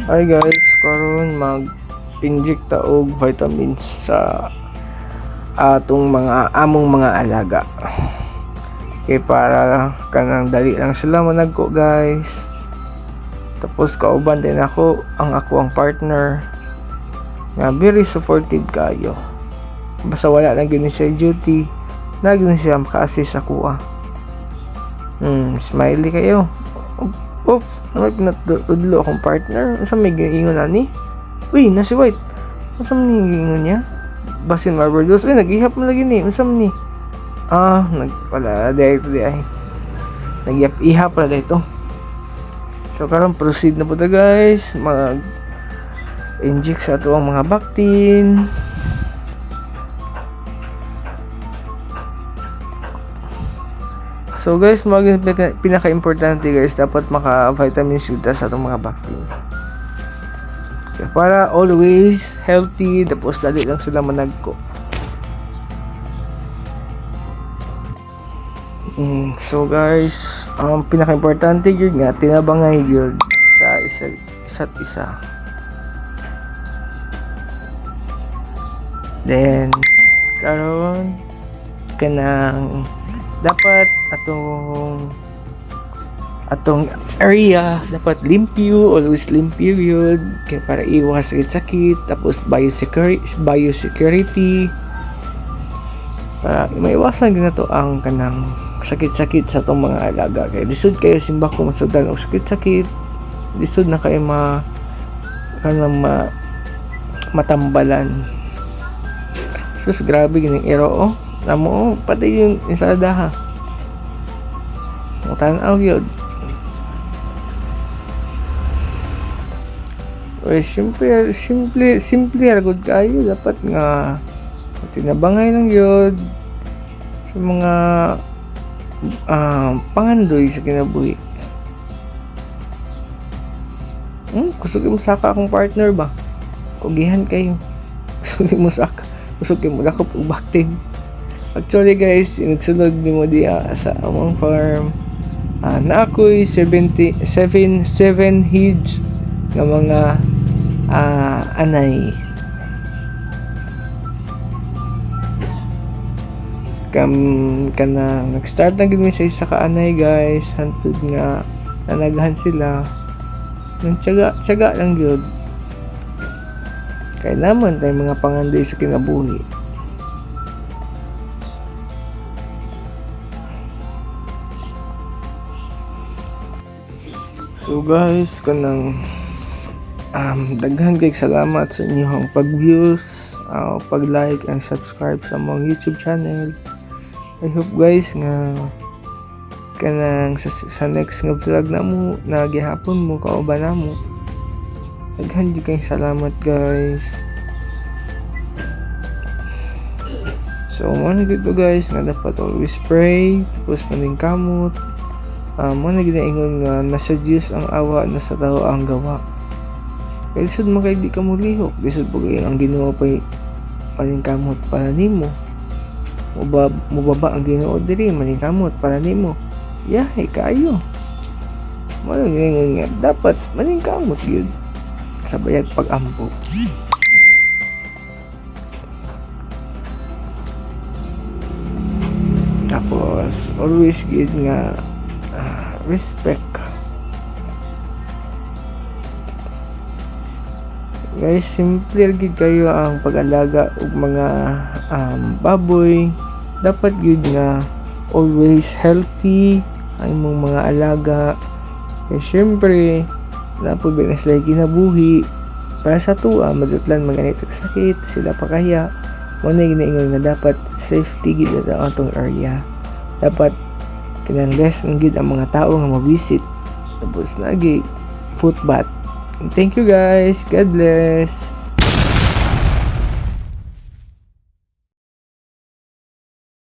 Hi guys, karon mag-inject ta og vitamins sa atong among mga alaga. Kay para kanang dali lang sila managko guys. Tapos kauban din ako ang partner nga very supportive kayo. Basta wala lang gyud siya duty, nagin siya maka-assist ako smiley kayo. Oops, nagtudlo akong partner. Asa may giingon ani? Uy, na si White. Asa man ni giingon niya? Basin Marbardos. Uy, nag-ihap mo lagi ni. Asa man ni? Wala dito di ay. Nag-ihap pala dito. So karon proceed na po ta guys. Mag-inject sa ato ang mga vaccine. So guys, pinaka-importante guys, dapat maka-vitamins kita sa itong mga vaccine. Okay, para always healthy, tapos dali lang sila managko. So guys, pinaka-importante yun nga, tinabangay yun sa isa't isa. Then, karon kanang dapat atong area dapat limpyo, always limpyo yun kaya para iwas sakit tapos biosecurity para maiwasan din nato ang kanang sakit-sakit sa atong mga alaga. Kaya lisod kayo simba kung masudan og sakit-sakit, lisod na kayo matambalan. Sus, grabe gining ero namo pati yung ensalada ha. Tanaw yun. Uy, simple ragod kayo. Dapat nga tinabangay lang yun sa mga pangandoy sa kinabuhi. Kusugin mo saka akong partner ba? Kugihan kayo. Kusugin mo lakop og baktin. Actually guys, nagsunod ni mo diya sa among farm. Na ako'y 7 heads ng mga anay. Nag-start na gini sa isa ka anay guys. Hantod nga nanagahan sila. Nang tiyaga lang yun. Kaya naman tayo mga pangandoy sa kinabuhi. So guys, kanang daghan kay salamat sa inyong pag-views, pag-like and subscribe sa among YouTube channel. I hope guys nga kanang sa next nga vlog na gihapon mo kauban namo. Daghan kay salamat guys. So mo na dito guys nga dapat always pray, tapos maningkamot. Mo na ginaingon nga nasa Diyos ang awa, nasa tao ang gawa. Kaya lisod man kay di ka mulihok, lisod po kayo ang Ginoo pa'y maningkamot para nimo. Mubaba ang Ginoo diri maningkamot para nimo. Yahay kayo. Mo na ginaingon nga dapat maningkamot yun sa bayad pag-ampo. Tapos always good nga respect. Guys, simple gid kayo ang pag-alaga og mga baboy. Dapat gid nga always healthy ang imong mga alaga. Kaya syempre napod ba na sila kinabuhi para sa tuwa madutlan maganit og sakit sila pakaya. Mo na ginaingon nga dapat safety gid ang atong area. Dapat kinang less ang gid ang mga tao nga mo-visit. Tapos nagi foot bath. Thank you guys. God bless.